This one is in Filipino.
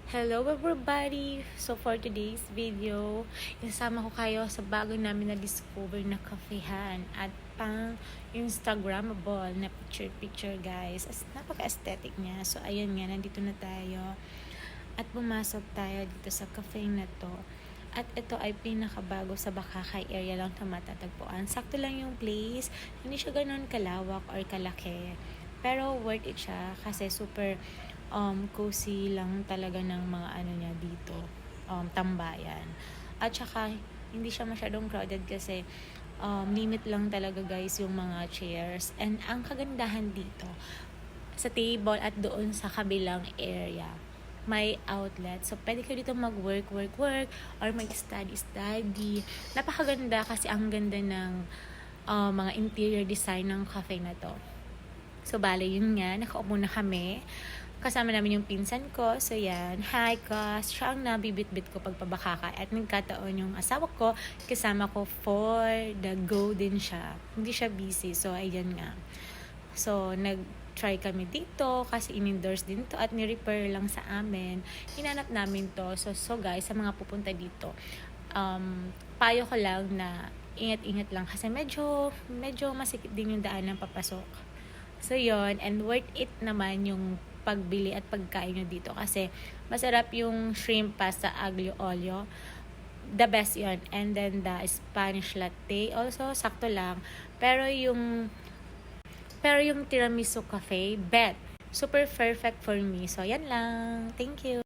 Hello everybody! So for today's video, isasama ko kayo sa bago namin na-discover na kafehan at pang Instagrammable na picture guys. Napaka-aesthetic niya. So ayun nga, nandito na tayo at pumasok tayo dito sa cafe na to. At ito ay pinakabago sa Bakakay area lang na matatagpuan. Sakto lang yung place, hindi siya ganun kalawak or kalaki. Pero worth it siya kasi super cozy lang talaga ng mga ano niya dito, tambayan. At saka hindi siya masyadong crowded kasi limit lang talaga guys yung mga chairs. And ang kagandahan dito sa table at doon sa kabilang area, may outlet. So, pwede kayo dito mag-work or mag-study. Napakaganda kasi ang ganda ng mga interior design ng cafe na to. So, bale, yun nga, nakaupo na kami. Kasama namin yung pinsan ko. So, yan. Hi, Kas. Siya ang nabibit-bit ko pagpabakaka. At nagkataon yung asawa ko, kasama ko for the go din siya. Hindi siya busy. So, ayan nga. So, nag-try kami dito kasi in-endorse din to at ni-repair lang sa amin. Hinanap namin to. So guys, sa mga pupunta dito, payo ko lang na ingat-ingat lang kasi medyo masikip din yung daan ng papasok. So, yon, and worth it naman yung pagbili at pagkain nyo dito kasi masarap yung shrimp pasta aglio olio. The best yon. And then the Spanish latte also sakto lang. Pero yung tiramisu cafe, bet. Super perfect for me. So, yan lang. Thank you.